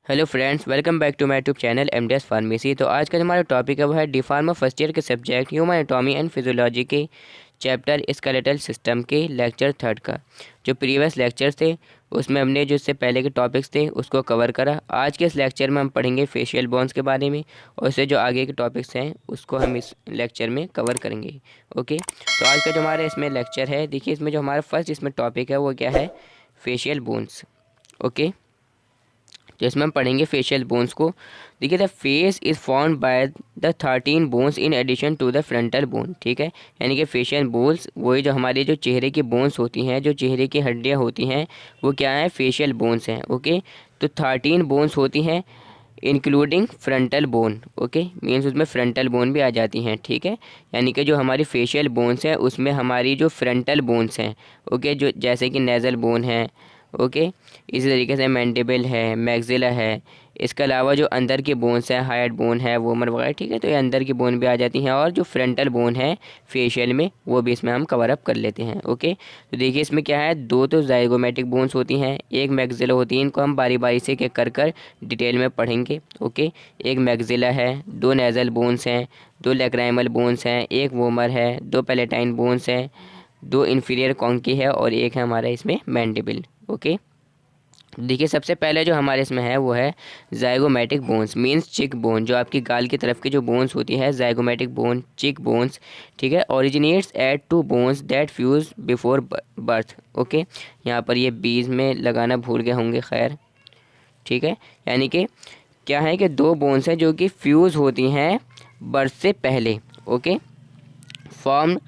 Hello friends, welcome back to my YouTube channel MDS pharmacy. तो आज का जो हमारा टॉपिक है वो है डी फार्मा फर्स्ट ईयर के subject human anatomy and physiology के चैप्टर स्केलेटल सिस्टम के लेक्चर थर्ड का। जो प्रीवियस लेक्चर्स थे उसमें हमने जो इससे पहले के टॉपिक्स थे उसको कवर करा। आज के इस लेक्चर में हम पढ़ेंगे फेशियल बोन्स के बारे में, और इससे जो आगे के टॉपिक्स हैं उसको हम इस लेक्चर में कवर करेंगे। ओके, तो आज का जो हमारा इसमें लेक्चर है, देखिए इसमें जो हमारा फर्स्ट इसमें टॉपिक है वो क्या है, फेशियल बोन्स। ओके, तो इसमें हम पढ़ेंगे फेशियल बोन्स को। देखिए, the face is formed by the 13 bones in addition to the frontal bone. ठीक है, यानी कि फेशियल बोन्स वही जो हमारे जो चेहरे की बोन्स होती हैं, जो चेहरे की हड्डियाँ होती हैं, वो क्या है, फेशियल बोन्स हैं। ओके, तो 13 बोन्स होती हैं including frontal bone. Okay, means उसमें फ्रंटल बोन भी आ जाती हैं। ठीक है, यानी कि जो हमारी फेशियल बोन्स हैं उसमें हमारी जो फ्रंटल बोन्स हैं, ओके, जो जैसे कि नेज़ल बोन है, ओके, इसी तरीके से मैंडिबल है, मैक्सिला है। इसके अलावा जो अंदर की बोन्स हैं, हाइड बोन है, वोमर वगैरह, ठीक है, तो ये अंदर की बोन भी आ जाती हैं। और जो फ्रंटल बोन है फेशियल में वो भी इसमें हम कवर अप कर लेते हैं। ओके, तो देखिए इसमें क्या है, दो तो जाइगोमेटिक बोन्स होती हैं, एक मैक्सिला होती है। इनको हम बारी बारी से एक कर कर डिटेल में पढ़ेंगे। ओके, एक मैक्सिला है, दो नेज़ल बोन्स हैं, दो लैक्राइमल बोन्स हैं, एक वोमर है, दो पैलेटाइन बोन्स हैं, दो इन्फीरियर कॉन्की है, और एक है हमारा इसमें मैंडिबल। ओके, देखिए सबसे पहले जो हमारे इसमें है वो है जाइगोमेटिक बोन्स, मींस चिक बोन। जो आपकी गाल की तरफ की जो बोन्स होती है, जाइगोमेटिक बोन, चिक बोन्स। ठीक है, originates at two bones that fuse before birth. Okay, यहाँ पर ये बीज में लगाना भूल गए होंगे, खैर। ठीक है, यानी कि क्या है कि दो बोन्स हैं जो कि फ्यूज़ होती हैं बर्थ से पहले। Okay, form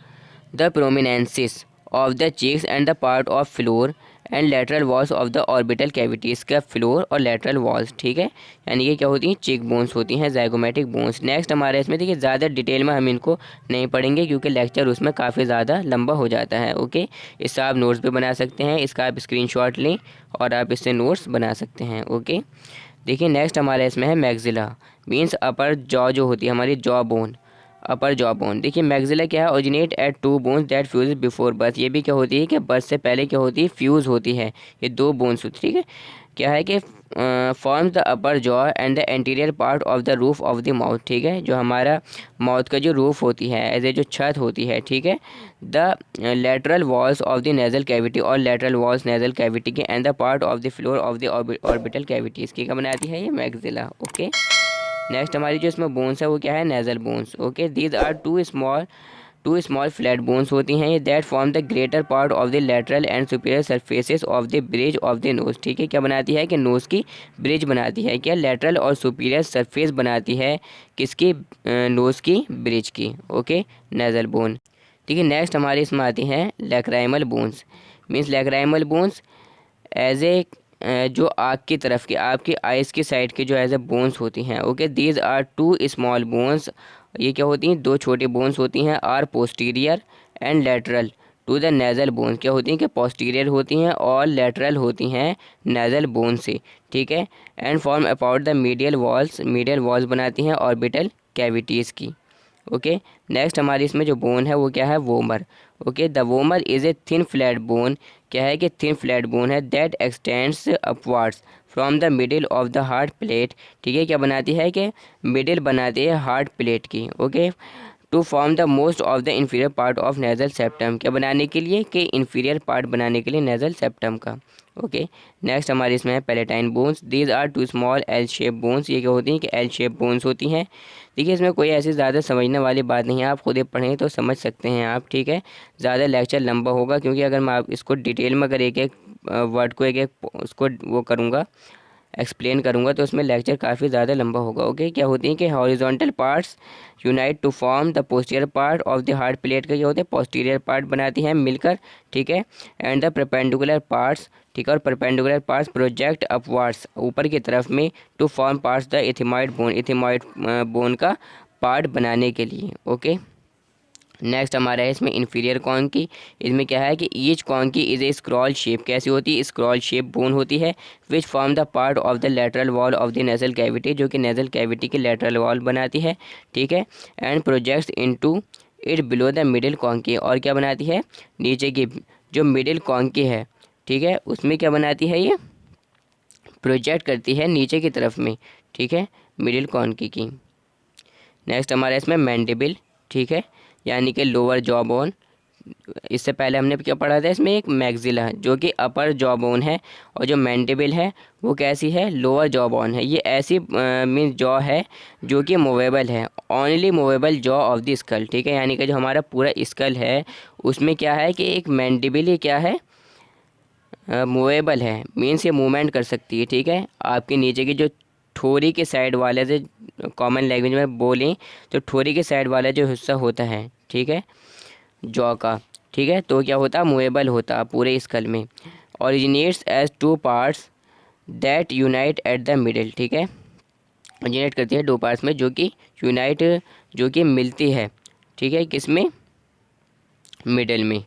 the prominences of the cheeks and the part of floor and lateral walls of the orbital cavities का फ्लोर और लेटरल वॉल्स। ठीक है, यानी कि क्या होती हैं, चीक बोन्स होती हैं, जाइगोमेटिक बोन्स। नेक्स्ट हमारे इसमें देखिए ज़्यादा डिटेल में हम इनको नहीं पढ़ेंगे क्योंकि लेक्चर उसमें काफ़ी ज़्यादा लंबा हो जाता है। ओके, इससे आप नोट्स भी बना सकते हैं, इसका आप स्क्रीनशॉट लें और आप इससे नोट्स बना सकते हैं। ओके, देखिए नेक्स्ट हमारे इसमें है मैक्सिला, मीन्स अपर जॉ जो होती है हमारी jaw bone, upper jaw bone. देखिए मैक्सिला क्या है, originate at two bones that fuse before birth. ये भी क्या होती है कि बर्थ से पहले क्या होती है, फ्यूज़ होती है। ये दो बोन्स होती है। ठीक है, क्या है कि forms the upper jaw and the anterior part of the roof of the mouth. ठीक है, जो हमारा माउथ का जो रूफ होती है, एज ए जो छत होती है। ठीक है, the lateral walls of the nasal cavity, और लेटरल वॉल्स नेजल कैविटी के, and the part of the floor of the orbital cavity. इसकी क्या बनाती है, ये मैक्सिला। ओके, नेक्स्ट हमारी जो इसमें बोन्स है वो क्या है, nasal bones. Okay, these are two small flat bones होती हैं that form the greater part of the lateral and superior surfaces of the bridge of the nose. ठीक है, क्या बनाती है कि नोज़ की ब्रिज बनाती है, क्या लेटरल और सुपीरियर सरफेस बनाती है किसकी, नोज़ की ब्रिज की। Okay, nasal bone. ठीक है, नेक्स्ट हमारी इसमें आती हैं lacrimal bones, means lacrimal bones as a जो आँख की तरफ की, आपकी आइज़ की साइड की जो एज ए बोन्स होती हैं। Okay, these are two small bones. ये क्या होती हैं, दो छोटी बोन्स होती हैं, are posterior and lateral to the nasal bones. क्या होती हैं कि पोस्टीरियर होती हैं और लेटरल होती हैं नेज़ल बोन से। ठीक है, and form about the medial walls बनाती हैं ऑर्बिटल कैविटीज़ की। ओके, नेक्स्ट हमारी इसमें जो बोन है वो क्या है, vomer. Okay, the vomer is a thin flat bone. क्या है कि थिन फ्लैट बोन है that extends upwards from the middle of the hard palate. ठीक है, क्या बनाती है कि मिडिल बनाती है हार्ट प्लेट की। Okay, to form the most of the inferior part of nasal septum. क्या बनाने के लिए, कि इन्फीरियर पार्ट बनाने के लिए नेजल सेप्टम का। ओके, नेक्स्ट हमारे इसमें है palatine bones. These are two small L shape bones. ये क्या होती हैं कि एल शेप बोन्स होती हैं। देखिए इसमें कोई ऐसी ज़्यादा समझने वाली बात नहीं है, आप खुद ही पढ़ें तो समझ सकते हैं आप। ठीक है, ज़्यादा लेक्चर लंबा होगा क्योंकि अगर मैं आप इसको डिटेल में अगर एक एक वर्ड को एक एक उसको वो करूँगा, एक्सप्लेन करूँगा, तो उसमें लेक्चर काफ़ी ज़्यादा लंबा होगा। ओके, क्या होती है कि horizontal parts unite to form the posterior part of the hard palate का क्या होते हैं, पोस्टीरियर पार्ट बनाती हैं मिलकर। ठीक है, एंड द परपेंडिकुलर पार्ट्स, ठीक है, और परपेंडिकुलर पार्ट्स प्रोजेक्ट अपवर्ड्स, ऊपर की तरफ में, to form parts the ethmoid bone, ethmoid bone का पार्ट बनाने के लिए। ओके, नेक्स्ट हमारा है इसमें इन्फीरियर कॉन्की। इसमें क्या है कि each conchae is a scroll shape. कैसी होती है, स्क्रॉल शेप बोन होती है, which form the part of the lateral wall of the nasal cavity, जो कि नेजल कैविटी की लेटरल वॉल बनाती है। ठीक है, and projects into it below the middle conchae, और क्या बनाती है, नीचे की जो मिडिल कॉन्की है, ठीक है, उसमें क्या बनाती है, ये प्रोजेक्ट करती है नीचे की तरफ में, ठीक है, मिडिल कॉन्की की। नेक्स्ट हमारा इसमें मैंडिबल, ठीक है, यानी कि लोअर जॉ बोन। इससे पहले हमने क्या पढ़ा था, इसमें एक मैक्सिला जो कि अपर जॉ बोन है, और जो मैंडिबल है वो कैसी है, लोअर जॉ बोन है। ये ऐसी मीन्स जॉ है जो कि मूवेबल है, only movable jaw of the skull, ठीक है, यानी कि जो हमारा पूरा स्कल है उसमें क्या है कि एक मैंडिबल ही क्या है, मूवेबल है, मीन्स ये मूवमेंट कर सकती है, ठीक है। आपके नीचे की जो ठोरी के साइड वाले से, कॉमन लैंग्वेज में बोलें तो ठोरी के साइड वाला जो हिस्सा होता है, ठीक है, जॉ का, ठीक है, तो क्या होता है, मूवेबल होता पूरे स्कल में। Originates as two parts that unite at the middle, ठीक है, ओरिजिनेट करती है दो पार्ट्स में जो कि यूनाइट, जो कि मिलती है, ठीक है, किसमें, मिडिल में,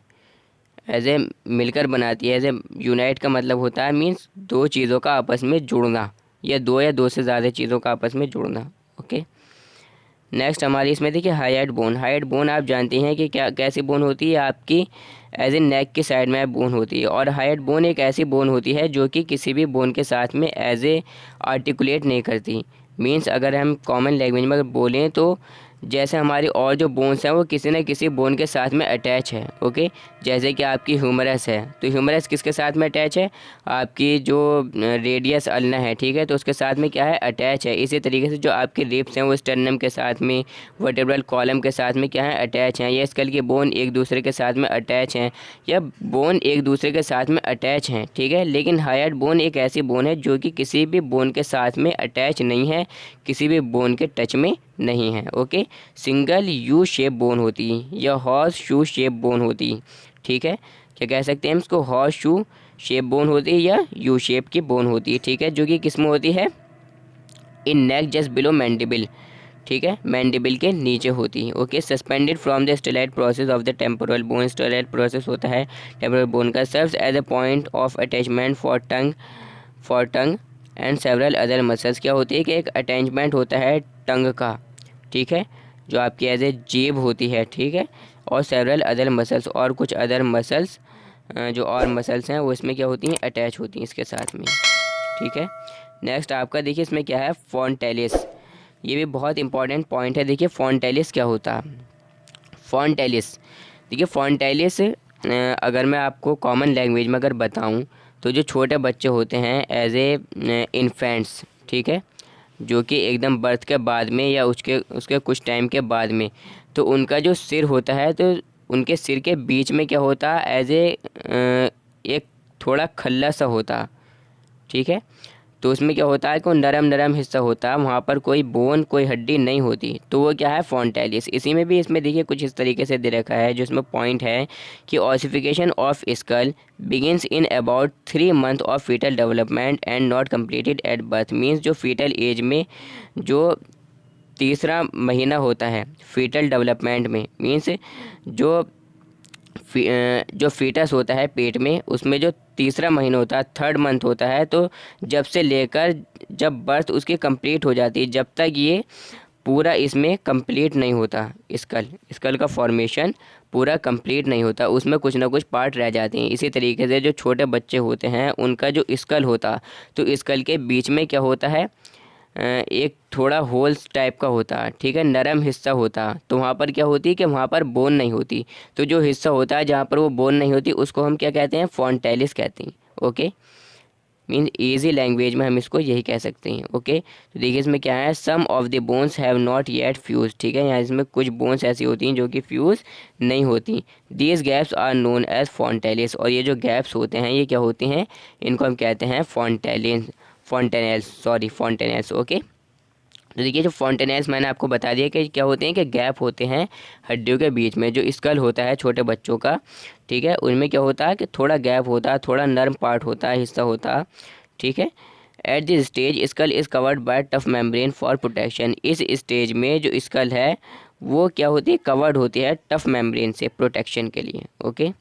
एज ए मिलकर बनाती है। एज ए यूनाइट का मतलब होता है मीन्स दो चीज़ों का आपस में जुड़ना, या दो से ज़्यादा चीज़ों का आपस में जुड़ना। ओके, नेक्स्ट हमारी इसमें देखिए हाइड बोन। हाइड बोन आप जानते हैं कि क्या कैसी बोन होती है, आपकी एज ए नेक की साइड में बोन होती है। और हाइड बोन एक ऐसी बोन होती है जो कि किसी भी बोन के साथ में एज ए आर्टिकुलेट नहीं करती। मीन्स अगर हम कॉमन लैंग्वेज में बोलें तो जैसे हमारी और जो बोन्स हैं वो किसी न किसी बोन के साथ में अटैच है। ओके, जैसे कि आपकी ह्यूमरस है, तो ह्यूमरस किसके साथ में अटैच है, आपकी जो रेडियस अल्ना है, ठीक है, तो उसके साथ में क्या है, अटैच है। इसी तरीके से जो आपके रिब्स हैं वो स्टर्नम के साथ में, वर्टेब्रल कॉलम के साथ में क्या है, अटैच हैं। ये स्कल के बोन एक दूसरे के साथ में अटैच हैं, या बोन एक दूसरे के साथ में अटैच हैं, ठीक है। लेकिन हाइड बोन एक ऐसी बोन है जो कि किसी भी बोन के साथ में अटैच नहीं है, किसी भी बोन के टच में नहीं है। Okay, single U shape bone होती है या हॉर्स शू शेप बोन होती है, ठीक है, क्या कह सकते हैं हम इसको, हॉर्स शू शेप बोन होती है या यू शेप की बोन होती है, ठीक है, जो कि किस में होती है, in neck just below mandible, ठीक है, मैंडिबल के नीचे होती है। Okay, suspended from the styloid process of the temporal bone. Styloid process होता है टेम्पोरल बोन का, serves as a point of attachment for tongue and several other muscles. क्या होती है कि एक अटैचमेंट होता है टंग का, ठीक है, जो आपकी एज ए जेब होती है, ठीक है, और सेवरल अदर मसल्स, और कुछ अदर मसल्स, जो और मसल्स हैं वो इसमें क्या होती हैं, अटैच होती हैं इसके साथ में, ठीक है। नेक्स्ट आपका देखिए इसमें क्या है, फॉन्टेलिस। ये भी बहुत इंपॉर्टेंट पॉइंट है। देखिए फॉन्टेलिस क्या होता है, फॉन्टेलिस, देखिए फॉन्टेलिस अगर मैं आपको कॉमन लैंग्वेज में अगर बताऊं तो जो छोटे बच्चे होते हैं एज ए इन्फेंट्स, ठीक है, जो कि एकदम बर्थ के बाद में या उसके कुछ टाइम के बाद में, तो उनका जो सिर होता है तो उनके सिर के बीच में क्या होता है, एज ए एक थोड़ा खल्ला सा होता, ठीक है, तो उसमें क्या होता है कि नरम नरम हिस्सा होता है, वहाँ पर कोई बोन कोई हड्डी नहीं होती, तो वो क्या है, फॉन्टेलिस। इसी में भी इसमें देखिए कुछ इस तरीके से दे रखा है, जो इसमें पॉइंट है कि ossification of skull begins in about 3 month of fetal development and not completed at birth. Means जो फीटल एज में जो तीसरा महीना होता है फीटल डेवलपमेंट में, मीन्स जो फीटस होता है पेट में, उसमें जो तीसरा महीना होता है, 3rd मंथ होता है, तो जब से लेकर जब बर्थ उसकी कंप्लीट हो जाती है, जब तक ये पूरा इसमें कंप्लीट नहीं होता, स्कल का फॉर्मेशन पूरा कंप्लीट नहीं होता, उसमें कुछ ना कुछ पार्ट रह जाते हैं। इसी तरीके से जो छोटे बच्चे होते हैं उनका जो स्कल होता, तो स्कल के बीच में क्या होता है, एक थोड़ा होल्स टाइप का होता, ठीक है, नरम हिस्सा होता, तो वहाँ पर क्या होती है कि वहाँ पर बोन नहीं होती, तो जो हिस्सा होता है जहाँ पर वो बोन नहीं होती उसको हम क्या कहते हैं, फॉन्टेलिस कहते हैं। ओके, मीन्स इजी लैंग्वेज में हम इसको यही कह सकते हैं। ओके, तो देखिए इसमें क्या है, some of the bones have not yet fuse, ठीक है, यहाँ इसमें कुछ बोन्स ऐसी होती हैं जो कि फ्यूज़ नहीं होती। These gaps are known as fontanelles, और ये जो गैप्स होते हैं ये क्या होते हैं, इनको हम कहते हैं फॉन्टेनेल्स। ओके, तो देखिए जो फॉन्टेनेल्स मैंने आपको बता दिया कि क्या होते हैं, कि गैप होते हैं हड्डियों के बीच में। जो स्कल होता है छोटे बच्चों का, ठीक है, उनमें क्या होता है कि थोड़ा गैप होता है, थोड़ा नर्म पार्ट होता है, हिस्सा होता है, ठीक है। At this stage skull is covered by tough membrane for protection. इस स्टेज में जो स्कल है वो क्या होती है, कवर्ड होती है टफ मेम्ब्रेन से प्रोटेक्शन के लिए। ओके,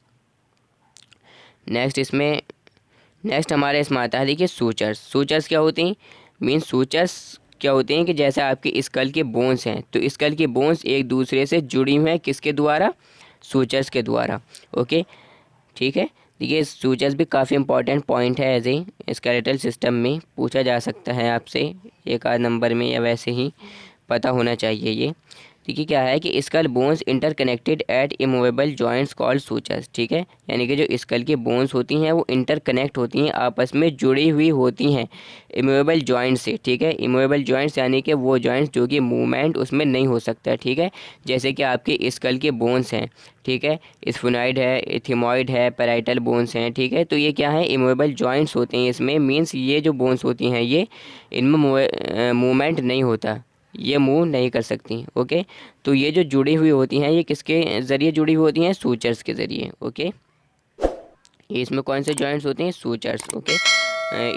नेक्स्ट हमारे इसमें आता है देखिए सूचर्स क्या होती हैं, मीन्स सूचर्स क्या होते हैं कि जैसे आपके स्कल के बोन्स हैं, तो स्कल के बोन्स एक दूसरे से जुड़ी हुई हैं किसके द्वारा, सूचर्स के द्वारा। ओके, ठीक है, देखिए सूचर्स भी काफ़ी इंपॉर्टेंट पॉइंट है, एज ए स्केलेटल सिस्टम में पूछा जा सकता है आपसे एक आध नंबर में, या वैसे ही पता होना चाहिए ये। देखिए क्या है कि skull bones interconnected at immovable joints called sutures, ठीक है। यानी कि जो स्कल की बोन्स होती हैं वो इंटरकनेक्ट होती हैं, आपस में जुड़ी हुई होती हैं इमूवेबल जॉइंट्स से, ठीक है। इमूवेबल जॉइंट्स यानी कि वो जॉइंट्स जो कि मूवमेंट उसमें नहीं हो सकता, ठीक है। जैसे कि आपके स्कल के बोन्स हैं, ठीक है, स्फिनॉइड है, इथिमॉइड है, पैराइटल बोन्स हैं, ठीक है। तो ये क्या है, इमूवेबल जॉइंट्स होते हैं इसमें, मीन्स ये जो बोन्स होती हैं ये इनमें मूवमेंट नहीं होता, ये मूव नहीं कर सकती, ओके। तो ये जो जुड़ी हुई होती हैं ये किसके ज़रिए जुड़ी हुई होती हैं, सूचर्स के ज़रिए, ओके। ये इसमें कौन से जॉइंट्स होते हैं, सूचर्स, ओके।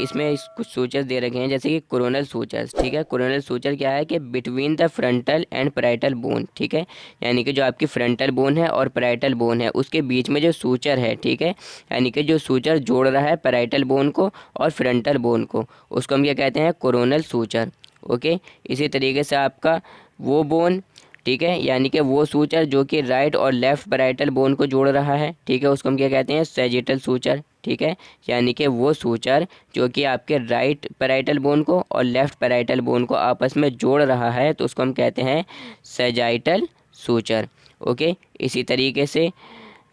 इसमें कुछ सूचर्स दे रखे हैं जैसे कि कोरोनल सूचर्स, ठीक है। कोरोनल सूचर क्या है कि between the frontal and parietal bone, ठीक है। यानी कि जो आपकी फ्रंटल बोन है और पैराइटल बोन है उसके बीच में जो सूचर है, ठीक है, यानी कि जो सूचर जोड़ रहा है पैराइटल बोन को और फ्रंटल बोन को, उसको हम क्या कहते हैं, कोरोनल सूचर, ओके। इसी तरीके से आपका वो बोन, ठीक है, यानी कि वो सूचर जो कि राइट और लेफ़्ट पैराइटल बोन को जोड़ रहा है, ठीक है, उसको हम क्या कहते हैं, सैजिटल सूचर, ठीक है। यानी कि वो सूचर जो कि आपके राइट पैराइटल बोन को और लेफ़्ट पैराइटल बोन को आपस में जोड़ रहा है तो उसको हम कहते हैं सैजाइटल सूचर, ओके। इसी तरीके से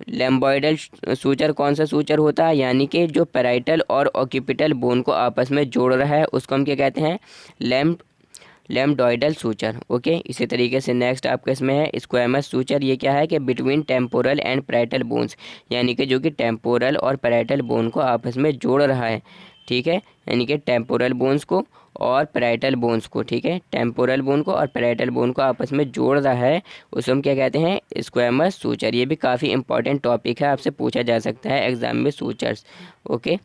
लैम्बॉइडल सूचर कौन सा सूचर होता है, यानी कि जो पैराइटल और ऑक्यूपिटल बोन को आपस में जोड़ रहा है उसको हम क्या कहते हैं, लैम्बडॉइडल सूचर, ओके। इसी तरीके से नेक्स्ट आपका इसमें है स्क्वैमस सूचर। ये क्या है कि between temporal and parietal bones, यानी कि जो कि टेम्पोरल और पैराइटल बोन को आपस में जोड़ रहा है, ठीक है। यानी कि टेम्पोरल बोन्स को और पैराइटल बोन्स को, ठीक है, टेम्पोरल बोन को और पैराइटल बोन को आपस में जोड़ रहा है, उसे हम क्या कहते हैं, स्क्वैमस सूचर। ये भी काफ़ी इंपॉर्टेंट टॉपिक है, आपसे पूछा जा सकता है एग्जाम में सूचर्स, ओके।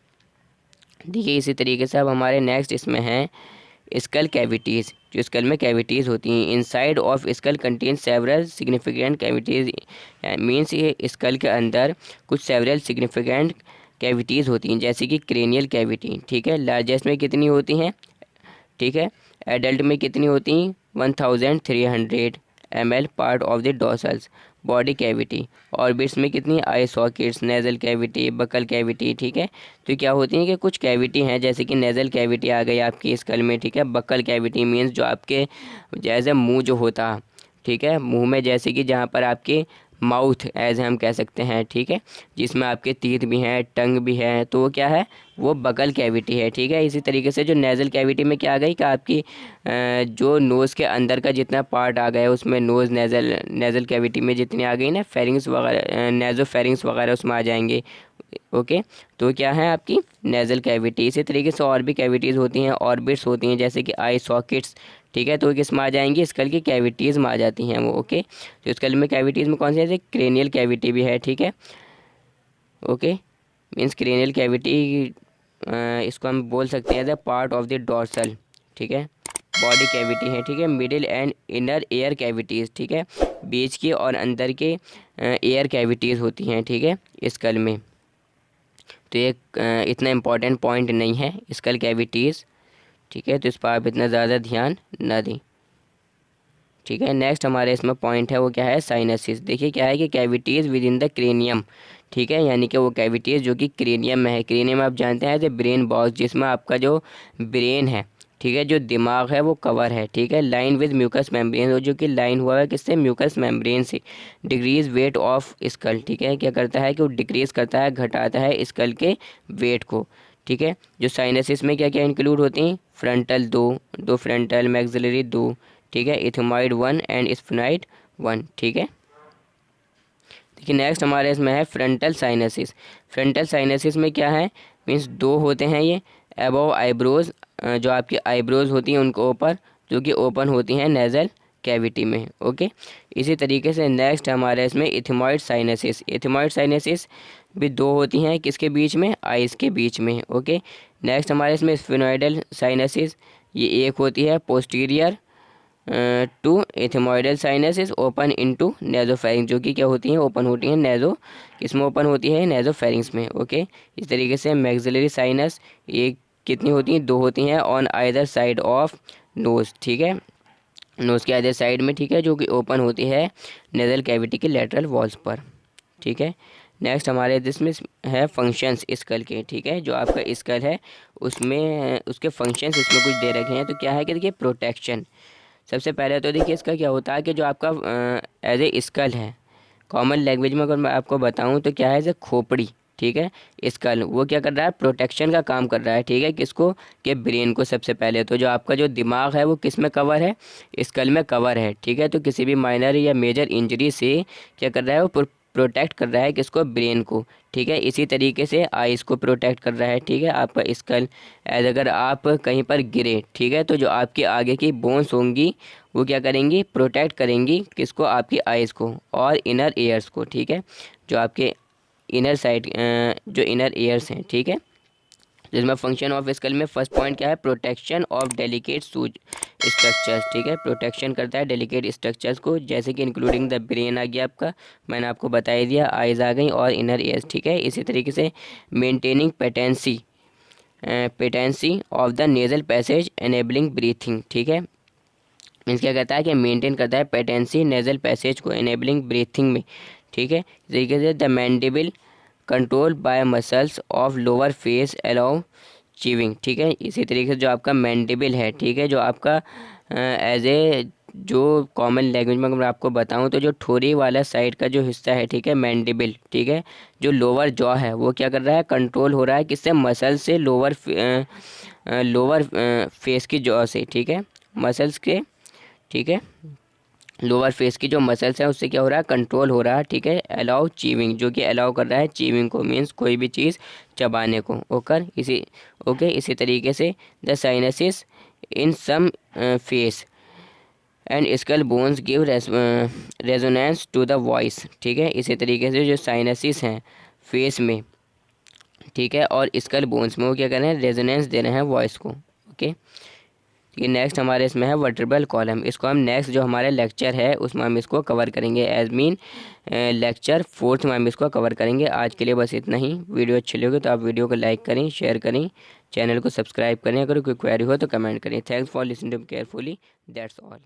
देखिए इसी तरीके से अब हमारे नेक्स्ट इसमें हैं स्कल कैविटीज़। जो स्कल में कैविटीज़ होती हैं, inside of skull contain several significant cavities, means ये स्कल के अंदर कुछ सेवरल सिग्निफिकेंट कैविटीज़ होती हैं, जैसे कि क्रेनियल कैविटी, ठीक है, लार्जेस्ट में कितनी होती हैं, ठीक है, एडल्ट में कितनी होती हैं, 1300 ml part of the dorsals body cavity. Orbits में कितनी, eye sockets, nasal cavity, buccal cavity, ठीक है। तो क्या होती हैं कि कुछ कैविटी हैं जैसे कि नेज़ल कैविटी आ गई आपकी स्कल में, ठीक है। बकल कैविटी मीन्स जो आपके जैसे मुंह जो होता, ठीक है, मुंह में जैसे कि जहाँ पर आपके माउथ एज हम कह सकते हैं, ठीक है, जिसमें आपके तीत भी हैं, टंग भी है, तो वो क्या है, वो बकल कैविटी है, ठीक है। इसी तरीके से जो नेज़ल कैविटी में क्या आ गई कि आपकी जो नोज़ के अंदर का जितना पार्ट आ गया उसमें नोज़ नेज़ल कैविटी में जितनी आ गई ना, फेरिंग्स वगैरह, नेज़ो फेरिंग्स वगैरह उसमें आ जाएंगे, ओके। तो क्या है आपकी नेज़ल कैविटी। इसी तरीके से और भी कैविटीज़ होती हैं, ऑर्बिट्स होती हैं जैसे कि आई सॉकेट्स, ठीक है। तो किस में आ जाएंगी, स्कल की कैविटीज़ में आ जाती हैं वो, ओके। तो स्कल में कैविटीज़ में कौन सी, जैसे क्रेनियल कैविटी भी है, ठीक है, ओके। मीन्स क्रेनियल कैविटी इसको हम बोल सकते हैं as a part of the dorsal, ठीक है, बॉडी कैविटी है, ठीक है। Middle and inner air cavities, ठीक है, बीच की और अंदर के एयर कैविटीज़ होती हैं, ठीक है, स्कल में। तो ये इतना इम्पॉर्टेंट पॉइंट नहीं है स्कल कैविटीज़, ठीक है, तो इस पर आप इतना ज़्यादा ध्यान न दें, ठीक है। नेक्स्ट हमारे इसमें पॉइंट है वो क्या है, साइनसिस। देखिए क्या है कि cavities with in the cranium, ठीक है, यानी कि वो कैविटीज़ जो कि क्रेनियम में है। क्रेनियम आप जानते हैं एज ए ब्रेन बॉक्स, जिसमें आपका जो ब्रेन है, ठीक है, जो दिमाग है वो कवर है, ठीक है, लाइन विद म्यूकस मेम्ब्रेन, और जो कि लाइन हुआ है किससे, म्यूकस मेम्ब्रेन से। डिक्रीज वेट ऑफ स्कल, ठीक है, क्या करता है कि वो डिक्रीज़ करता है, घटाता है स्कल के वेट को, ठीक है। जो साइनसिस में क्या क्या इंक्लूड होती हैं, फ्रंटल दो फ्रंटल, मैक्सिलरी 2, ठीक है, इथेमॉइड 1 एंड स्फिनॉइड 1, ठीक है। देखिए नेक्स्ट हमारे इसमें है फ्रंटल साइनसिस। फ्रंटल साइनसिस में क्या है, मीन्स 2 होते हैं ये, अबव आईब्रोज, जो आपकी आईब्रोज होती हैं उनको ऊपर, जो कि ओपन होती हैं नेज़ल कैविटी में, ओके। इसी तरीके से नेक्स्ट हमारे इसमें इथेमॉइड साइनसिस। इथेमॉइड साइनसिस भी 2 होती हैं, किसके बीच में, आइज़ के बीच में, ओके। नेक्स्ट हमारे इसमें स्फिनॉइडल साइनसिस, ये एक होती है posterior to ethmoidal sinuses open into nasopharynx, जो कि क्या होती हैं, ओपन होती हैं नेज़ो, किसमें ओपन होती है, नेज़ोफेरिंग्स में, ओके। इस तरीके से मैक्सिलरी साइनस, ये कितनी होती हैं, 2 होती हैं, on either side of nose, ठीक है, नोज़ के आइदर साइड में, ठीक है, जो कि ओपन होती है नेज़ल कैविटी के लेटरल वॉल्स पर, ठीक है। नेक्स्ट हमारे जिसमें है फंक्शंस स्कल के, ठीक है। जो आपका स्कल है उसमें उसके फंक्शंस इसमें कुछ दे रखे हैं। तो क्या है कि देखिए प्रोटेक्शन, सबसे पहले तो देखिए इसका क्या होता है कि जो आपका एज ए स्कल है, कॉमन लैंग्वेज में अगर मैं आपको बताऊं तो क्या है जैसे खोपड़ी, ठीक है। स्कल वो क्या कर रहा है, प्रोटेक्शन का काम कर रहा है, ठीक है। किसको, के ब्रेन को। सबसे पहले तो जो आपका जो दिमाग है वो किस में कवर है, स्कल में कवर है, ठीक है। तो किसी भी माइनर या मेजर इंजरी से क्या कर रहा है वो प्रोटेक्ट कर रहा है किसको, ब्रेन को, ठीक है। इसी तरीके से आइस को प्रोटेक्ट कर रहा है, ठीक है, आपका स्कल। एज अगर आप कहीं पर गिरे, ठीक है, तो जो आपकी आगे की बोन्स होंगी वो क्या करेंगी, प्रोटेक्ट करेंगी किसको, आपकी आइस को और इनर ईयर्स को, ठीक है। जो आपके इनर साइड जो इनर ईयर्स हैं, ठीक है। जिसमें फंक्शन ऑफ स्कल में फर्स्ट पॉइंट क्या है, protection of delicate shoes structures, ठीक है। प्रोटेक्शन करता है डेलिकेट स्ट्रक्चर्स को, जैसे कि इंक्लूडिंग द ब्रेन आ गया आपका, मैंने आपको बता ही दिया, आइज आ गई और इनर ईयर्स, ठीक है। इसी तरीके से maintaining patency of the nasal passage enabling breathing, ठीक है। मीन्स क्या कहता है कि मेंटेन करता है पेटेंसी नेजल पैसेज को एनेबलिंग ब्रीथिंग में, ठीक है। इस तरीके से the mandible control by muscles of lower face allow chewing, ठीक है। इसी तरीके से जो आपका मैंडिबल है, ठीक है, जो आपका एज ए जो कॉमन लैंग्वेज में अगर आपको बताऊं तो जो ठोरी वाला साइड का जो हिस्सा है, ठीक है, मैंडिबल, ठीक है। जो लोअर जॉ है वो क्या कर रहा है, कंट्रोल हो रहा है किससे, मसल से, लोअर फेस की जॉ से, ठीक है, मसल्स के, ठीक है। लोअर फेस की जो मसल्स हैं उससे क्या हो रहा है, कंट्रोल हो रहा है, ठीक है। अलाउ चीविंग, जो कि अलाउ कर रहा है चीविंग को, मीन्स कोई भी चीज़ चबाने को, इसी तरीके से the sinuses in some face and skull bones give resonance to the voice, ठीक है। इसी तरीके से जो साइनसिस हैं फेस में, ठीक है, और स्कल बोन्स में वो क्या कर रहे हैं, रेजोनेंस दे रहे हैं वॉइस को, ओके। ये नेक्स्ट हमारे इसमें है वर्टेब्रल कॉलम। इसको हम नेक्स्ट जो हमारे लेक्चर है उसमें हम इसको कवर करेंगे, एज मीन लेक्चर 4th में हम इसको कवर करेंगे। आज के लिए बस इतना ही। वीडियो अच्छी लगी तो आप वीडियो को लाइक करें, शेयर करें, चैनल को सब्सक्राइब करें। अगर कोई क्वेरी हो तो कमेंट करें। Thanks for listening to carefully, that's all.